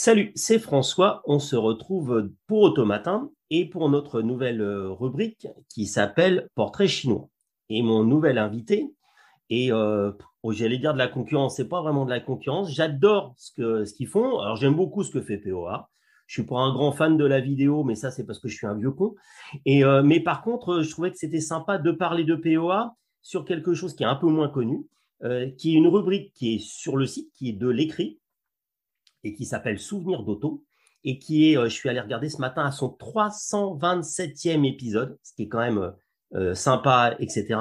Salut, c'est François. On se retrouve pour Automatin et pour notre nouvelle rubrique qui s'appelle Portrait chinois. Et mon nouvel invité est, j'allais dire de la concurrence, c'est pas vraiment de la concurrence. J'adore ce qu'ils font. Alors j'aime beaucoup ce que fait POA. Je suis pas un grand fan de la vidéo, mais ça c'est parce que je suis un vieux con. Mais par contre, je trouvais que c'était sympa de parler de POA sur quelque chose qui est un peu moins connu, qui est une rubrique qui est sur le site, qui est de l'écrit et qui s'appelle Souvenir d'auto et qui est, je suis allé regarder ce matin, à son 327e épisode, ce qui est quand même sympa, etc.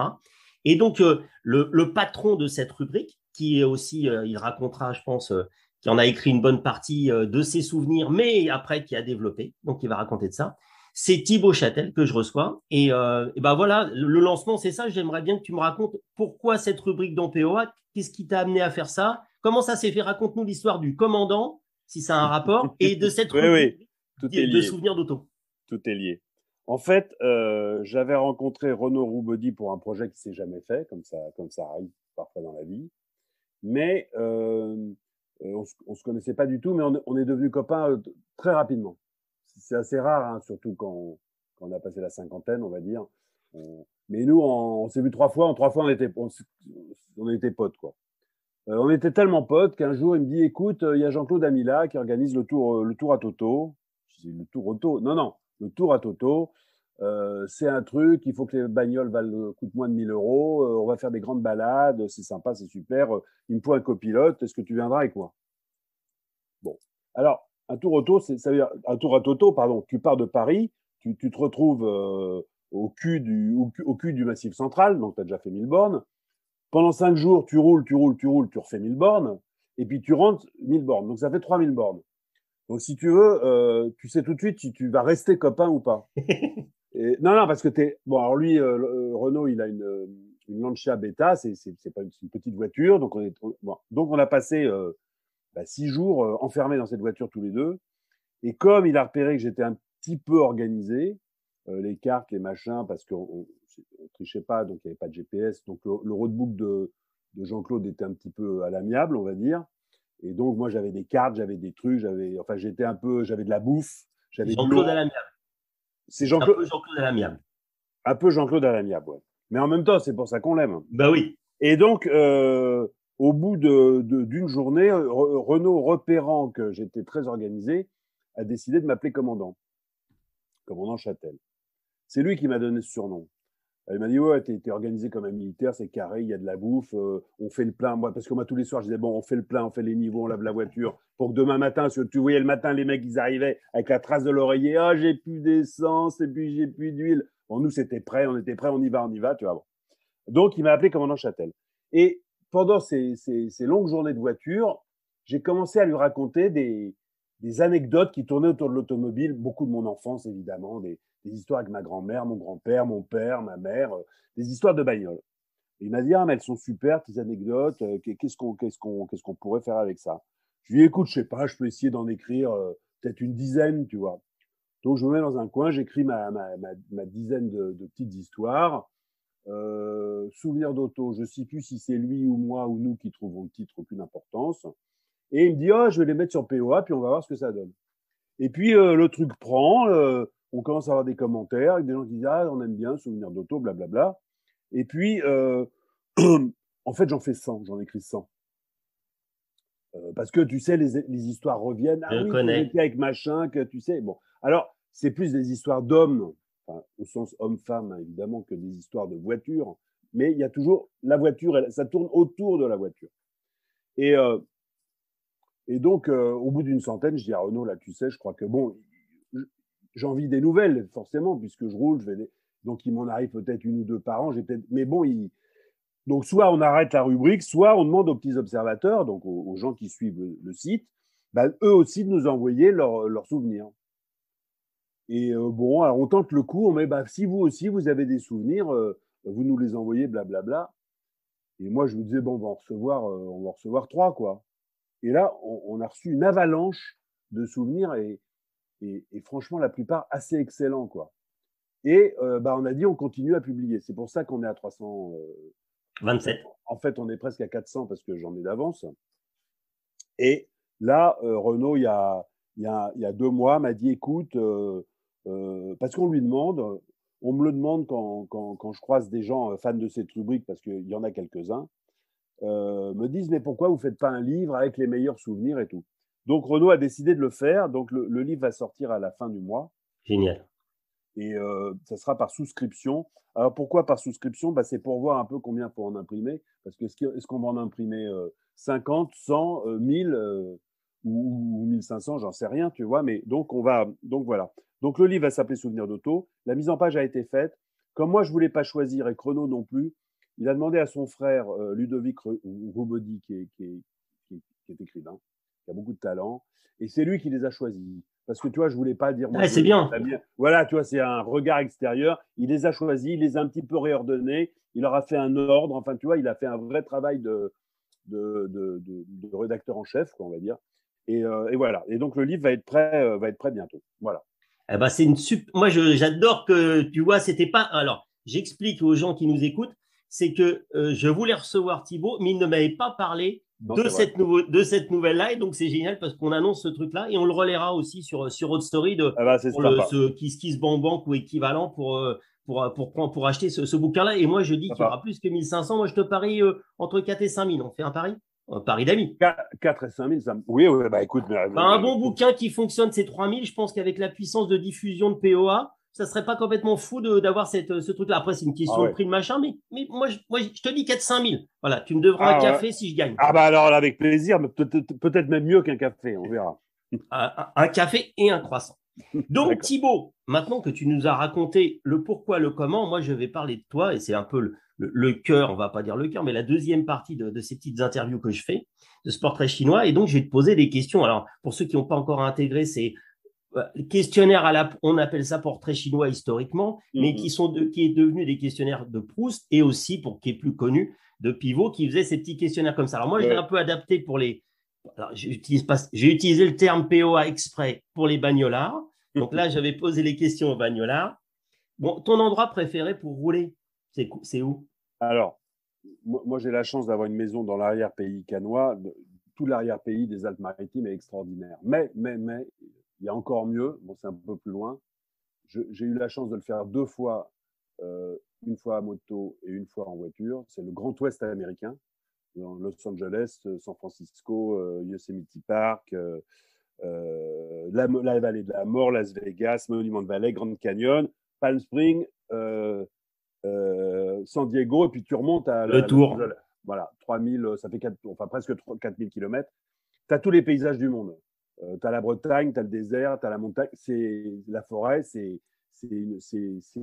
Et donc, le patron de cette rubrique, qui est aussi, il racontera, je pense, qui en a écrit une bonne partie de ses souvenirs, mais après qui a développé, donc il va raconter de ça. C'est Thibaut Châtel que je reçois. Et ben voilà, le lancement, c'est ça. J'aimerais bien que tu me racontes pourquoi cette rubrique dans POA, qu'est-ce qui t'a amené à faire ça, comment ça s'est fait. Raconte-nous l'histoire du commandant, si ça a un rapport, et de cette Oui, rubrique oui, tout est de lié, souvenirs d'auto. tout est lié. En fait, j'avais rencontré Renaud Roubody pour un projet qui s'est jamais fait, comme ça arrive parfois dans la vie. Mais on se connaissait pas du tout, mais on est devenus copains très rapidement. C'est assez rare, hein, surtout quand on a passé la cinquantaine, on va dire. Mais nous, on s'est vu trois fois. En trois fois, on était potes, quoi. On était tellement potes qu'un jour, il me dit, écoute, il y a Jean-Claude Amila qui organise le tour à Toto. Je dis, le tour auto? Non, non, le tour à Toto. C'est un truc, il faut que les bagnoles coûtent moins de 1 000 euros. On va faire des grandes balades, c'est sympa, c'est super. Il me faut un copilote, est-ce que tu viendras avec moi? Bon. Alors, un tour auto, ça veut dire, un tour à Toto, pardon, tu pars de Paris, tu te retrouves au cul du Massif central, donc tu as déjà fait 1 000 bornes. Pendant 5 jours, tu refais 1 000 bornes, et puis tu rentres 1 000 bornes. Donc ça fait 3 000 bornes. Donc si tu veux, tu sais tout de suite si tu vas rester copain ou pas. Et, non, non, parce que t'es. Bon, alors lui, Renault, il a une Lancia Beta, c'est pas une petite voiture. Donc on a passé 6 jours enfermés dans cette voiture tous les deux. Et comme il a repéré que j'étais un petit peu organisé, les cartes, les machins, parce qu'on trichait pas, donc il n'y avait pas de GPS. Donc le roadbook de Jean-Claude était un petit peu à l'amiable, on va dire. Et donc moi j'avais des cartes, j'avais des trucs, j'avais de la bouffe, j'avais de l'eau. Jean-Claude à l'amiable. C'est C'est un Jean-Claude, peu Jean-Claude à l'amiable. un peu Jean-Claude à l'amiable, ouais. Mais en même temps, c'est pour ça qu'on l'aime. Bah oui. Et donc, au bout d'une journée, Renault, repérant que j'étais très organisé, a décidé de m'appeler commandant Châtel. C'est lui qui m'a donné ce surnom. Il m'a dit, ouais, t'es organisé comme un militaire, c'est carré, il y a de la bouffe, on fait le plein. Moi, parce que moi, tous les soirs, je disais, bon, on fait le plein, on fait les niveaux, on lave la voiture, pour que demain matin, parce que tu voyais le matin, les mecs, ils arrivaient avec la trace de l'oreiller, ah, j'ai plus d'essence, et puis j'ai plus d'huile. Bon, nous, c'était prêt, on était prêt, on y va, tu vois. Bon. Donc, il m'a appelé commandant Châtel. Et pendant ces longues journées de voiture, j'ai commencé à lui raconter des anecdotes qui tournaient autour de l'automobile, beaucoup de mon enfance, évidemment, des histoires avec ma grand-mère, mon grand-père, mon père, ma mère, des histoires de bagnole. Et il m'a dit, ah, mais elles sont super, tes anecdotes, qu'est-ce qu'on pourrait faire avec ça? Je lui ai dit, écoute, je sais pas, je peux essayer d'en écrire peut-être une dizaine, tu vois. Donc, je me mets dans un coin, j'écris ma dizaine de petites histoires. Souvenir d'auto, je ne sais plus si c'est lui ou moi ou nous qui trouvons le titre, aucune importance. Et il me dit, oh, je vais les mettre sur POA, puis on va voir ce que ça donne. Et puis le truc prend, on commence à avoir des commentaires avec des gens qui disent, ah, on aime bien, souvenir d'auto, blablabla. Et puis, en fait, j'en fais 100, j'en écris 100. Parce que tu sais, les histoires reviennent. Ah Je oui, quand connais. j'étais avec machin, que tu sais. Bon, alors, c'est plus des histoires d'hommes, enfin, au sens homme-femme, hein, évidemment, que des histoires de voitures. Mais il y a toujours la voiture, ça tourne autour de la voiture. Et, euh, et donc, au bout d'une centaine, je dis à Renaud, là, tu sais, je crois que bon, j'ai envie des nouvelles, forcément, puisque je roule, donc il m'en arrive peut-être une ou deux par an. Mais bon, donc, soit on arrête la rubrique, soit on demande aux petits observateurs, donc aux gens qui suivent le site, bah, eux aussi de nous envoyer leurs souvenirs. Et bon, alors on tente le coup, on met, bah, si vous aussi, vous avez des souvenirs, vous nous les envoyez, blablabla. Et moi, je me disais, bon, on va en recevoir 3, quoi. Et là, on a reçu une avalanche de souvenirs et franchement, la plupart assez excellents, quoi. Et bah, on a dit, on continue à publier. C'est pour ça qu'on est à 300. Sept. En fait, on est presque à 400 parce que j'en ai d'avance. Et là, Renault, il y a 2 mois, m'a dit, écoute, parce qu'on lui demande, on me le demande quand je croise des gens fans de cette rubrique, parce qu'il y en a quelques-uns, me disent, mais pourquoi vous ne faites pas un livre avec les meilleurs souvenirs et tout. Donc Renaud a décidé de le faire, donc le livre va sortir à la fin du mois, Génial. et ça sera par souscription. Alors pourquoi par souscription? Bah, c'est pour voir un peu combien il faut en imprimer, parce que est-ce qu'on va en imprimer 50, 100, 1000 ou 1500, j'en sais rien, tu vois, mais donc voilà. Donc le livre va s'appeler Souvenirs d'auto, la mise en page a été faite. Comme moi je voulais pas choisir et Chrono non plus, il a demandé à son frère Ludovic Roubody, qui est écrivain, qui a beaucoup de talent, et c'est lui qui les a choisis. Parce que tu vois, je voulais pas dire, moi Ah, je veux c'est les bien. la mienne. Voilà, tu vois, c'est un regard extérieur. Il les a choisis, il les a un petit peu réordonnés, il leur a fait un ordre. Enfin, tu vois, il a fait un vrai travail de rédacteur en chef, quoi, on va dire. Et voilà. Et donc le livre va être prêt bientôt. Voilà. Eh ben, c'est une Moi, j'adore que tu vois, c'était pas. Alors, j'explique aux gens qui nous écoutent, c'est que je voulais recevoir Thibaut, mais il ne m'avait pas parlé Non, c'est vrai. de cette nouvelle-là, et donc c'est génial parce qu'on annonce ce truc-là et on le relaiera aussi sur Haute Story Ah bah, c'est pour le sympa. ce Kiss Bank ou équivalent pour acheter ce bouquin-là. Et moi, je dis qu'il y Sympa. aura plus que 1500. Moi, je te parie entre 4 et 5000. On fait un pari? Un pari d'amis. 4 et 5 000, ça me... Oui, oui, bah écoute, Bah, un bon bouquin qui fonctionne, c'est 3000. Je pense qu'avec la puissance de diffusion de POA, ça serait pas complètement fou d'avoir ce truc-là. Après, c'est une ah question de ouais. prix de machin, mais moi, je te dis 4-5000. Voilà, tu me devras un Ah ouais. café si je gagne. Ah bah alors là, avec plaisir, mais peut-être même mieux qu'un café, on verra. Un café et un croissant. Donc, D'accord. Thibaut, maintenant que tu nous as raconté le pourquoi, le comment, moi, je vais parler de toi et c'est un peu le cœur, on va pas dire le cœur, mais la deuxième partie de ces petites interviews que je fais de ce portrait chinois. Et donc, je vais te poser des questions. Alors, pour ceux qui n'ont pas encore intégré, c'est questionnaires on appelle ça portrait chinois historiquement, mais Mhm. qui est devenu des questionnaires de Proust et aussi, pour qui est plus connu, de Pivot, qui faisait ces petits questionnaires comme ça. Alors moi, je l'ai un Ouais. peu adapté pour les. Alors, j'ai utilisé le terme POA exprès pour les bagnolards. Donc là, j'avais posé les questions aux bagnolards. Bon, ton endroit préféré pour rouler, c'est où? Alors, moi j'ai la chance d'avoir une maison dans l'arrière-pays canois. Tout l'arrière-pays des Alpes-Maritimes est extraordinaire. Mais, il y a encore mieux. Bon, c'est un peu plus loin. J'ai eu la chance de le faire 2 fois, une fois à moto et une fois en voiture. C'est le Grand Ouest américain, dans Los Angeles, San Francisco, Yosemite Park, la vallée de la mort, Las Vegas, Monument Valley, Grand Canyon, Palm Springs, San Diego, et puis tu remontes à Le Los Tour. Angeles. Voilà, 3000, ça fait enfin, presque 4000 km. Tu as tous les paysages du monde. Tu as la Bretagne, tu as le désert, tu as la montagne, c'est la forêt,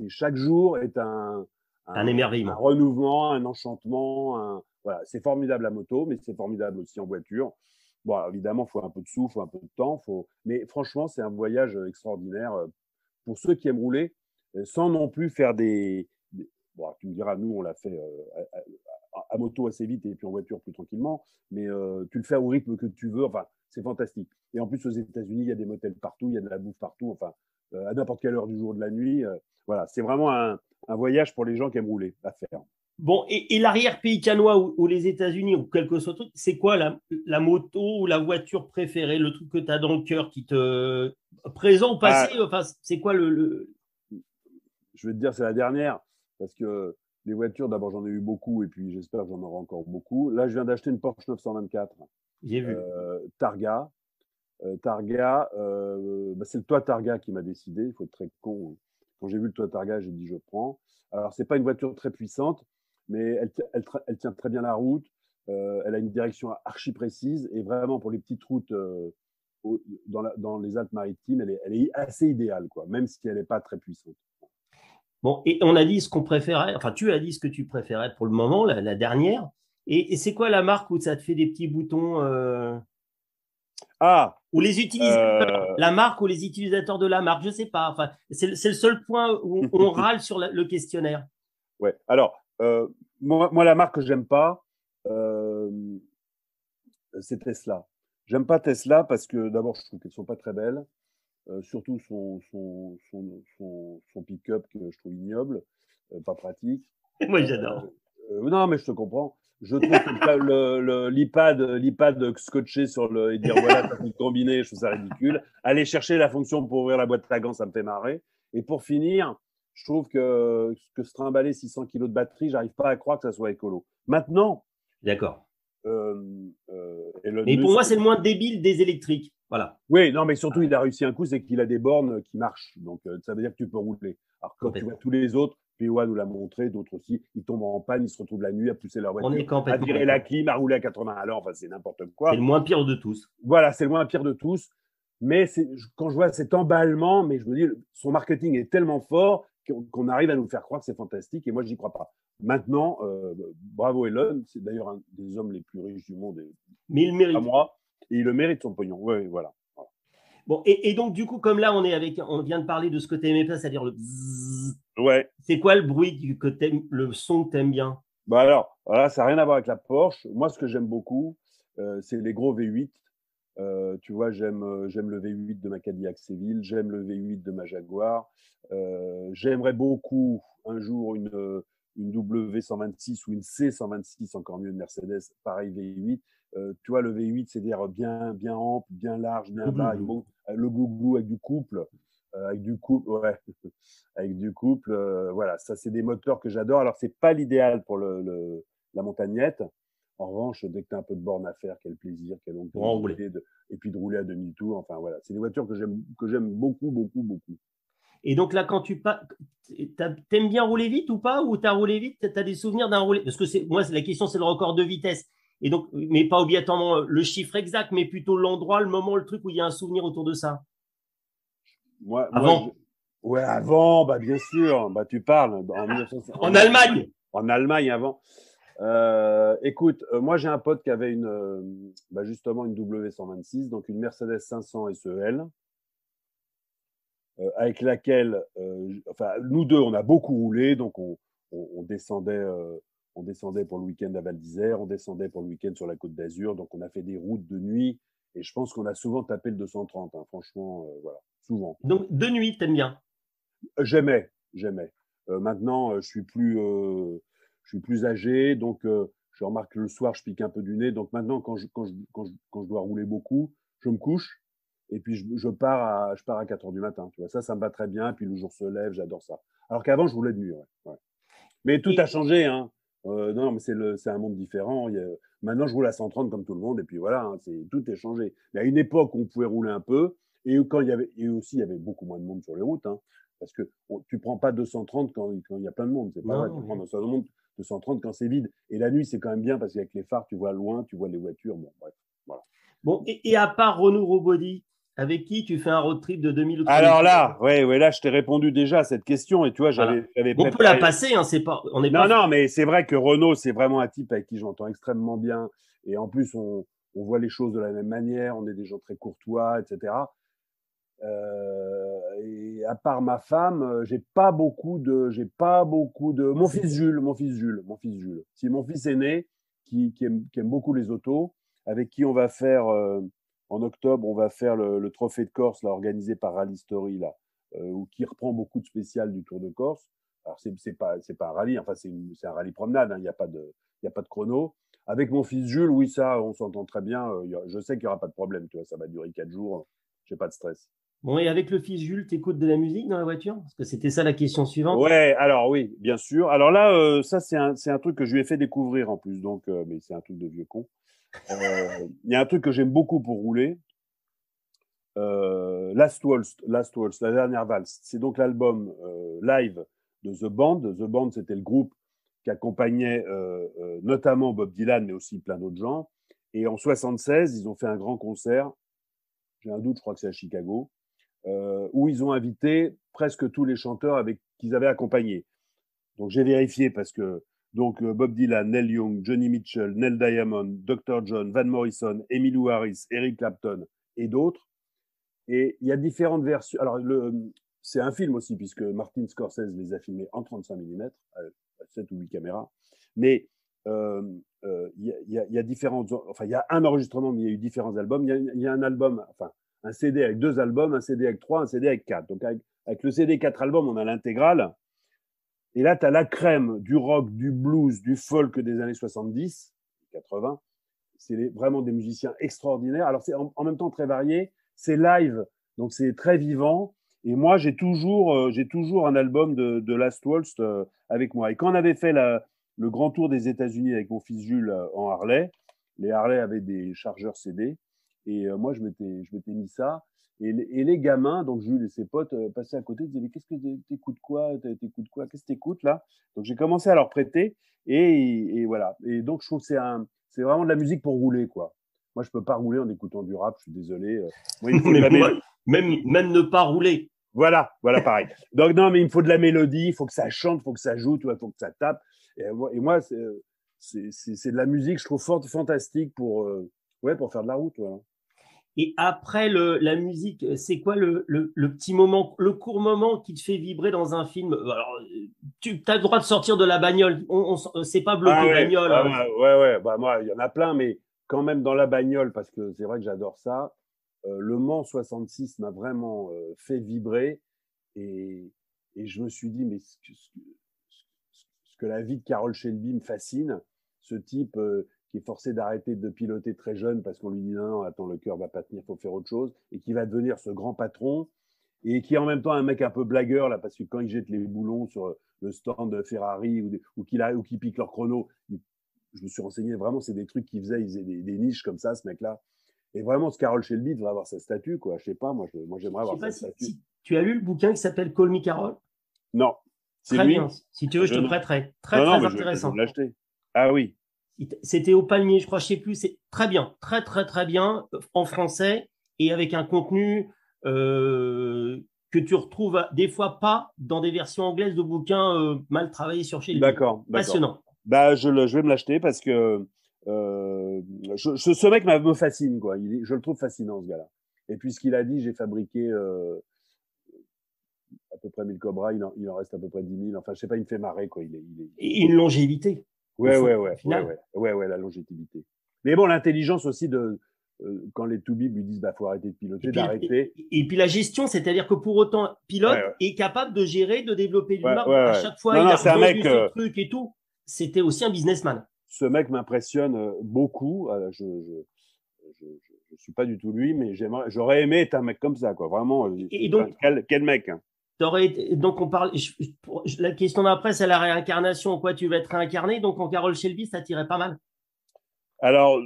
chaque jour est Un un émerveillement. renouvellement, un enchantement. Voilà, c'est formidable à moto, mais c'est formidable aussi en voiture. Bon, alors, évidemment, il faut un peu de sous, il faut un peu de temps, mais franchement, c'est un voyage extraordinaire pour ceux qui aiment rouler, sans non plus faire bon, tu me diras, nous, on l'a fait à moto assez vite et puis en voiture plus tranquillement, mais tu le fais au rythme que tu veux. Enfin, c'est fantastique. Et en plus, aux États-Unis, il y a des motels partout, il y a de la bouffe partout. Enfin, à n'importe quelle heure du jour, de la nuit. Voilà, c'est vraiment un voyage pour les gens qui aiment rouler à faire. Bon, et l'arrière-pays canois ou les États-Unis ou quelque chose truc, c'est quoi la moto ou la voiture préférée, le truc que tu as dans le cœur qui te. Présent ou passé, Ah, enfin, c'est quoi je vais te dire, c'est la dernière, parce que les voitures, d'abord, j'en ai eu beaucoup, et puis j'espère que j'en aurai encore beaucoup. Là, je viens d'acheter une Porsche 924 J'ai vu. Targa. Targa, bah, c'est le toit Targa qui m'a décidé. Il faut être très con. Quand j'ai vu le toit Targa, j'ai dit je prends. Alors, c'est pas une voiture très puissante, mais elle tient très bien la route. Elle a une direction archi précise et vraiment pour les petites routes dans les Alpes-Maritimes, elle est assez idéale, quoi, même si elle n'est pas très puissante. Bon, et on a dit ce qu'on préférait, enfin, tu as dit ce que tu préférais pour le moment, la dernière. Et c'est quoi la marque où ça te fait des petits boutons Ah, ou les utilisateurs, euh, la marque ou les utilisateurs de la marque, je sais pas. Enfin, c'est le seul point où on râle sur le questionnaire. ouais. Alors, moi, la marque que j'aime pas, euh, c'est Tesla. J'aime pas Tesla parce que d'abord, je trouve qu'elles sont pas très belles. Surtout son pick-up que je trouve ignoble, pas pratique. Moi, Euh, j'adore. Non, mais je te comprends. Je trouve que l'iPad scotché sur le et dire voilà, t'as tout combiné, je trouve ça ridicule. Aller chercher la fonction pour ouvrir la boîte à gants, ça me fait marrer. Et pour finir, je trouve que se trimballer 600 kilos de batterie, j'arrive pas à croire que ça soit écolo. Maintenant, D'accord. Elon Mais pour moi, Musk, c'est le moins débile des électriques. Voilà, oui, non, mais surtout, il a réussi un coup, c'est qu'il a des bornes qui marchent. Donc, ça veut dire que tu peux rouler. Alors, quand tu vois complètement. tous les autres, POA nous l'a montré, d'autres aussi, ils tombent en panne, ils se retrouvent la nuit à pousser leur On est voiture, à complètement virer la d'accord. clim, à rouler à 80 à l'heure. Enfin, c'est n'importe C'est le quoi. moins pire de tous. Voilà, c'est le moins pire de tous. Mais quand je vois cet emballement, mais je me dis, son marketing est tellement fort qu'on arrive à nous faire croire que c'est fantastique. Et moi, j'y crois pas. Maintenant, bravo Elon, c'est d'ailleurs un des hommes les plus riches du monde, Mais il à mérite. moi, et il le mérite son pognon. Oui, voilà. Bon, et donc, du coup, comme là, on vient de parler de ce que tu n'aimais pas, c'est-à-dire le bzzz. Ouais. C'est quoi le bruit le son que tu aimes bien? Bah alors, voilà, ça n'a rien à voir avec la Porsche. Moi, ce que j'aime beaucoup, c'est les gros V8. Tu vois, j'aime le V8 de ma Cadillac Seville, j'aime le V8 de ma Jaguar. J'aimerais beaucoup un jour une W126 ou une C126, encore mieux, de Mercedes, pareil V8. Tu vois, le V8, c'est dire bien ample, bien large, bien bas, le glouglou avec du couple, ouais, avec du couple. Voilà, ça, c'est des moteurs que j'adore. Alors, c'est pas l'idéal pour la montagnette. En revanche, dès que tu as un peu de borne à faire, quel plaisir, quelle Pour en rouler. longévité, et puis de rouler à demi-tour. Enfin, voilà, c'est des voitures que j'aime beaucoup, beaucoup, beaucoup. Et donc là, quand t'aimes bien rouler vite ou pas? Ou t'as roulé vite? T'as des souvenirs d'un roulé? Parce que moi, la question, c'est le record de vitesse. Et donc, mais pas obligatoirement le chiffre exact, mais plutôt l'endroit, le moment, le truc où il y a un souvenir autour de ça. Moi Avant, ouais, avant, bah, bien sûr, bah, tu parles, en 1900, en Allemagne. en Allemagne avant. Écoute, moi j'ai un pote qui avait bah, justement une W126, donc une Mercedes 500 SEL, avec laquelle, enfin, nous deux, on a beaucoup roulé, donc on descendait, on descendait pour le week-end à Val d'Isère, on descendait pour le week-end sur la Côte d'Azur, donc on a fait des routes de nuit, et je pense qu'on a souvent tapé le 230, hein, franchement, voilà, souvent. Donc, de nuit, t'aimes bien. J'aimais. Maintenant, je suis plus âgé, donc je remarque que le soir, je pique un peu du nez. Donc maintenant, quand je dois rouler beaucoup, je me couche et puis je pars à 4 heures du matin. Tu vois, ça me va très bien. Puis le jour se lève, j'adore ça. Alors qu'avant, je roulais de nuit. Ouais, ouais. Mais tout a Et, changé, hein. Non, mais c'est un monde différent. Maintenant, je roule à 130 comme tout le monde, et puis voilà, hein, tout est changé. Mais à une époque, on pouvait rouler un peu, et et aussi, il y avait beaucoup moins de monde sur les routes, hein, parce que tu prends pas 230 quand il y a plein de monde, c'est pas vrai. Tu non, prends oui. 230 quand c'est vide. Et la nuit, c'est quand même bien parce qu'avec les phares, tu vois loin, tu vois les voitures. Bon, bref, voilà. Bon, et à part Renault Robody, avec qui tu fais un road trip de 2000 ou 3000 Alors là, km? ouais, là, je t'ai répondu déjà à cette question, et tu vois, Voilà. j'avais Bon, on peut la préparé. passer, hein, on n'est pas. Non, non, mais c'est vrai que Renault, c'est vraiment un type avec qui je m'entends extrêmement bien. Et en plus, on voit les choses de la même manière. On est des gens très courtois, etc. Et à part ma femme, j'ai pas beaucoup de. Mon fils Jules. C'est mon fils aîné qui aime beaucoup les autos, avec qui on va faire en octobre, on va faire le Trophée de Corse, là, organisé par Rally Story, là, ou qui reprend beaucoup de spéciales du Tour de Corse. Alors c'est pas un rallye, enfin c'est un rallye promenade, hein, il y a pas de chrono. Avec mon fils Jules, oui ça, on s'entend très bien. Je sais qu'il y aura pas de problème, tu vois, ça va durer 4 jours. J'ai pas de stress. Bon, et avec le fils Jules, t'écoutes de la musique dans la voiture? Parce que c'était ça la question suivante. Ouais, alors oui, bien sûr. Alors là, ça c'est un truc que je lui ai fait découvrir en plus, donc mais c'est un truc de vieux con. Il y a un truc que j'aime beaucoup pour rouler, Last Waltz, la dernière valse. C'est donc l'album live de The Band. The Band, c'était le groupe qui accompagnait notamment Bob Dylan, mais aussi plein d'autres gens. Et en 76, ils ont fait un grand concert. J'ai un doute, je crois que c'est à Chicago, où ils ont invité presque tous les chanteurs avec qu'ils avaient accompagnés. Donc j'ai vérifié parce que Bob Dylan, Neil Young, Johnny Mitchell, Neil Diamond, Dr. John, Van Morrison, Emmylou Harris, Eric Clapton et d'autres. Et il y a différentes versions. Alors c'est un film aussi puisque Martin Scorsese les a filmés en 35 mm, à 7 ou 8 caméras. Mais il y a différentes. Enfin, il y a un enregistrement, mais il y a eu différents albums. Il y a un album, enfin un CD avec 2 albums, un CD avec 3, un CD avec 4. Donc avec le CD 4 albums, on a l'intégrale. Et là, tu as la crème du rock, du blues, du folk des années 70, 80. C'est vraiment des musiciens extraordinaires. Alors, c'est en même temps très varié. C'est live, donc c'est très vivant. Et moi, j'ai toujours un album de Last Waltz avec moi. Et quand on avait fait le grand tour des États-Unis avec mon fils Jules en Harley, les Harley avaient des chargeurs CD. Et moi, je m'étais mis ça. Et les gamins, donc Jules et ses potes, passaient à côté, ils disaient, mais qu'est-ce que t'écoutes quoi? T'écoutes quoi? Qu'est-ce que t'écoutes là? Donc j'ai commencé à leur prêter. Et voilà. Et donc je trouve que c'est vraiment de la musique pour rouler, quoi. Moi, je peux pas rouler en écoutant du rap, je suis désolé. Moi, il me faut de Mais la moi, mélodie. même ne pas rouler. Voilà, pareil. Donc non, mais il me faut de la mélodie, il faut que ça chante, il faut que ça joue, il faut que ça tape. Et moi c'est de la musique, je trouve fantastique ouais, pour faire de la route. Voilà. Et après la musique, c'est quoi le petit moment, le court moment qui te fait vibrer dans un film? Alors, tu as le droit de sortir de la bagnole. C'est pas Ah bloqué ouais, bagnole, hein. ouais. Bah moi, il y en a plein, mais quand même dans la bagnole, parce que c'est vrai que j'adore ça. Le Mans 66 m'a vraiment fait vibrer et, et je me suis dit, mais ce que la vie de Carroll Shelby me fascine, ce type qui est forcé d'arrêter de piloter très jeune parce qu'on lui dit non, non, attends, le cœur va pas tenir, faut faire autre chose, et qui va devenir ce grand patron, et qui est en même temps un mec un peu blagueur, là, parce que quand il jette les boulons sur le stand de Ferrari ou qu'il pique leur chrono, je me suis renseigné, vraiment, c'est des trucs qu'il faisait des niches comme ça, ce mec-là. Et vraiment, ce Carroll Shelby devrait avoir sa statue, quoi. Je sais pas, moi j'aimerais Je sais avoir pas sa si, statue. si tu as lu le bouquin qui s'appelle Call Me Carol. Non, c'est Très bien. lui. Si tu veux, je Je te non, prêterai. Très, non, non, très mais je vais me intéressant. l'acheter. Ah oui, C'était au Palmier, je crois, je sais plus. C'est très bien, très, très, très bien en français et avec un contenu que tu retrouves des fois pas dans des versions anglaises de bouquins mal travaillés sur Shelby. d'accord. Passionnant. Bah, je vais me l'acheter parce que ce mec me fascine, quoi. Je le trouve fascinant, ce gars-là. Et puis, ce qu'il a dit, j'ai fabriqué à peu près 1000 cobras, il en reste à peu près 10 000. Enfin, je sais pas, il me fait marrer, quoi. Et une longévité, au Ouais, fond, ouais, au ouais, ouais, final. ouais, ouais, ouais, la longévité. Mais bon, l'intelligence aussi quand les toubibs lui disent, bah, faut arrêter de Et piloter, puis, d'arrêter. et puis la gestion, c'est-à-dire que pour autant, Ouais, pilote ouais, est capable de gérer, de développer ouais, l'immeuble. ouais, À ouais. chaque fois, Non, il non, a c'est un revendu mec, ce truc et tout. C'était aussi un businessman. ce mec m'impressionne beaucoup. Je suis pas du tout lui, mais j'aurais aimé être un mec comme ça, quoi. Vraiment, Et donc, quel mec, hein. donc on parle. La question d'après, c'est la réincarnation. En quoi tu vas être réincarné? Donc en Carol Shelby, ça tirait pas mal. Alors,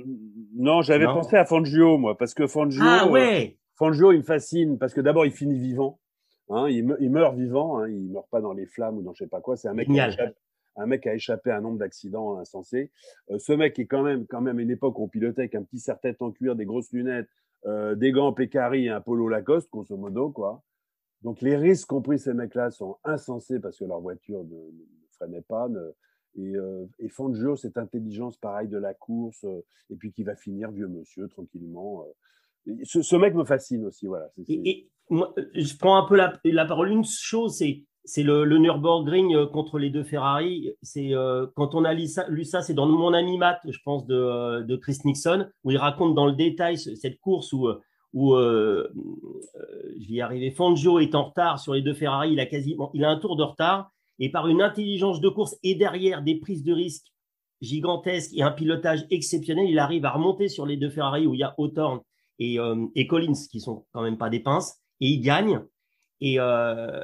non, j'avais Non? pensé à Fangio, moi, parce que Ah ouais, Fangio, il me fascine, parce que d'abord, il finit vivant. Hein, il meurt vivant, hein, il meurt pas dans les flammes ou dans je sais pas quoi. C'est génial. un mec qui a échappé à un nombre d'accidents insensés. Ce mec est quand même à une époque où on pilotait avec un petit serre-tête en cuir, des grosses lunettes, des gants Pécari et un polo Lacoste, grosso modo, quoi. Donc les risques qu'ont pris ces mecs-là sont insensés parce que leur voiture ne freinait pas. Et Fangio, cette intelligence pareille de la course, et puis qui va finir vieux monsieur tranquillement. Ce mec me fascine aussi, voilà. Et moi, je prends un peu la parole. Une chose, c'est le Nürburgring contre les deux Ferrari. C'est quand on a lu ça, c'est dans Mon ami Matt, je pense, de Chris Nixon, où il raconte dans le détail cette course où j'y ai arrivé. Fangio est en retard sur les deux Ferrari. Il a un tour de retard et par une intelligence de course et derrière des prises de risque gigantesques et un pilotage exceptionnel, il arrive à remonter sur les deux Ferrari où il y a Hawthorne et Collins, qui sont quand même pas des pinces, et il gagne. Et, euh,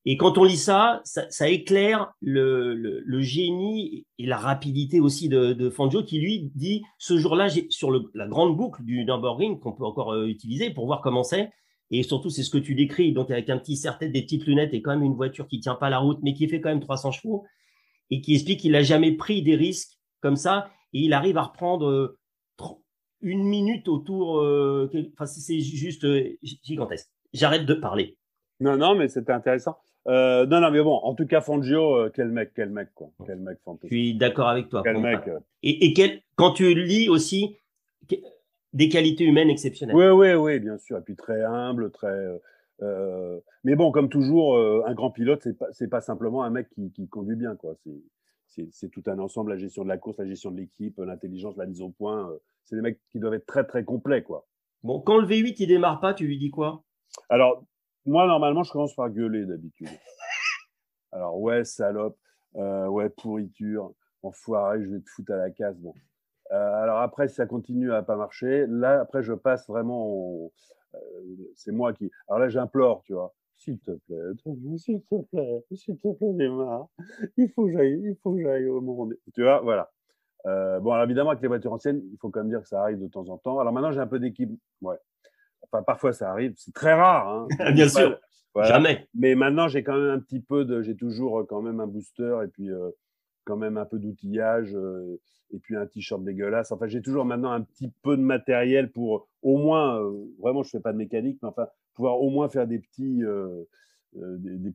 et quand on lit ça éclaire le génie et la rapidité aussi de Fangio, qui lui dit ce jour-là, sur la grande boucle du Nürburgring qu'on peut encore utiliser pour voir comment c'est. Et surtout, c'est ce que tu décris, donc avec un petit serre-tête, des petites lunettes et quand même une voiture qui tient pas la route, mais qui fait quand même 300 chevaux et qui explique qu'il n'a jamais pris des risques comme ça et il arrive à reprendre une minute autour. Enfin, c'est juste gigantesque. J'arrête de parler. Non, non, mais c'était intéressant. Non, non, mais bon, en tout cas, Fangio, quel mec, quoi. Quel mec Je fantastique. suis d'accord avec toi. Quel mec. Quand tu lis aussi des qualités humaines exceptionnelles. Oui, oui, oui, bien sûr. Et puis très humble, très. Mais bon, comme toujours, un grand pilote, c'est pas simplement un mec qui conduit bien, quoi. C'est tout un ensemble, la gestion de la course, la gestion de l'équipe, l'intelligence, la mise au point. C'est des mecs qui doivent être très, très complets, quoi. Bon, quand le V8 il démarre pas, tu lui dis quoi? Alors, moi, normalement, je commence par gueuler d'habitude. Alors, ouais, salope, ouais, pourriture, enfoiré, je vais te foutre à la casse. Bon. Alors après, si ça continue à pas marcher, là, après, je passe vraiment c'est moi qui. Alors là, j'implore, tu vois. S'il te plaît, s'il te plaît, Neymar, il faut que j'aille au monde. Tu vois, voilà. Bon, alors évidemment, avec les voitures anciennes, il faut quand même dire que ça arrive de temps en temps. Alors maintenant, j'ai un peu d'équipe. Ouais. Enfin, parfois, ça arrive. C'est très rare, hein. Je dis Bien pas, sûr, voilà. jamais. Mais maintenant, j'ai quand même un petit peu de. J'ai toujours quand même un booster et puis quand même un peu d'outillage et puis un t-shirt dégueulasse. Enfin, j'ai toujours maintenant un petit peu de matériel pour au moins, vraiment, je fais pas de mécanique, mais enfin, pouvoir au moins faire des petits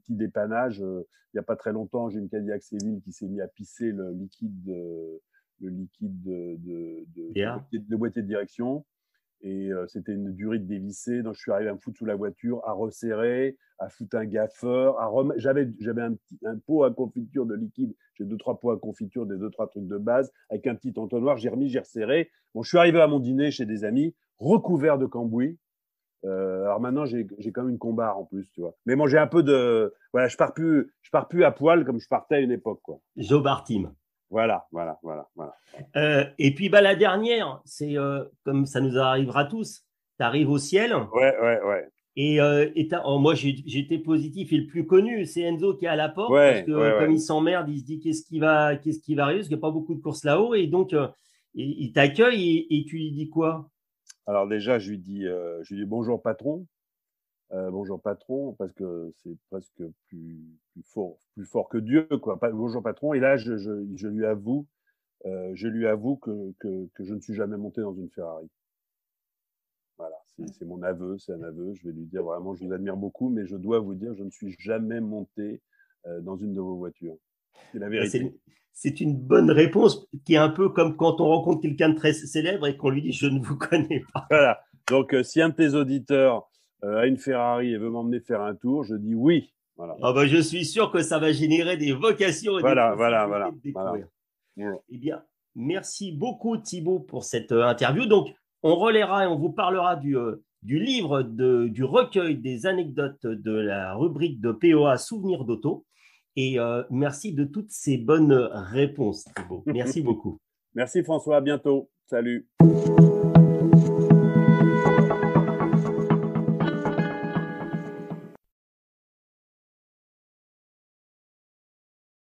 dépannages. Il y a pas très longtemps, j'ai une Cadillac Seville qui s'est mis à pisser Bien. de boîtier de direction. Et c'était une durite dévissée. Donc, je suis arrivé à me foutre sous la voiture, à resserrer, à foutre un gaffeur. J'avais un pot à confiture de liquide. J'ai 2-3 pots à confiture, des 2-3 trucs de base, avec un petit entonnoir. J'ai remis, j'ai resserré. Bon, je suis arrivé à mon dîner chez des amis, recouvert de cambouis. Alors maintenant, j'ai quand même une combarre en plus, tu vois. Mais bon, j'ai un peu de. Voilà, je pars plus à poil comme je partais à une époque, quoi. Jobar Team. Voilà, voilà, voilà, voilà. Et puis bah, la dernière, c'est comme ça nous arrivera tous, tu arrives au ciel Ouais, ouais, ouais. oh, moi j'étais positif et le plus connu, c'est Enzo qui est à la porte parce Ouais, que ouais, comme ouais. il s'emmerde, il se dit qu'est-ce qui va arriver parce qu'il n'y a pas beaucoup de courses là-haut et donc il t'accueille et tu lui dis quoi? Alors déjà, je lui dis bonjour patron. Bonjour patron, parce que c'est presque plus fort que Dieu, quoi. Bonjour patron. Et là, je lui avoue que je ne suis jamais monté dans une Ferrari. Voilà, c'est mon aveu, c'est un aveu. Je vais lui dire vraiment, je vous admire beaucoup, mais je dois vous dire, je ne suis jamais monté dans une de vos voitures. C'est la Ben, vérité. c'est une bonne réponse qui est un peu comme quand on rencontre quelqu'un de très célèbre et qu'on lui dit je ne vous connais pas. Voilà. Donc, si un de tes auditeurs a une Ferrari et veut m'emmener faire un tour, je dis oui. Voilà, Ah ben, je suis sûr que ça va générer des vocations et des voilà, voilà, possibilités voilà, de voilà. découvrir. Voilà. Eh bien, merci beaucoup Thibaut pour cette interview. Donc, on relaiera et on vous parlera du livre, du recueil des anecdotes de la rubrique de POA Souvenirs d'auto. Et merci de toutes ces bonnes réponses, Thibaut. Merci beaucoup. Merci François, à bientôt. Salut.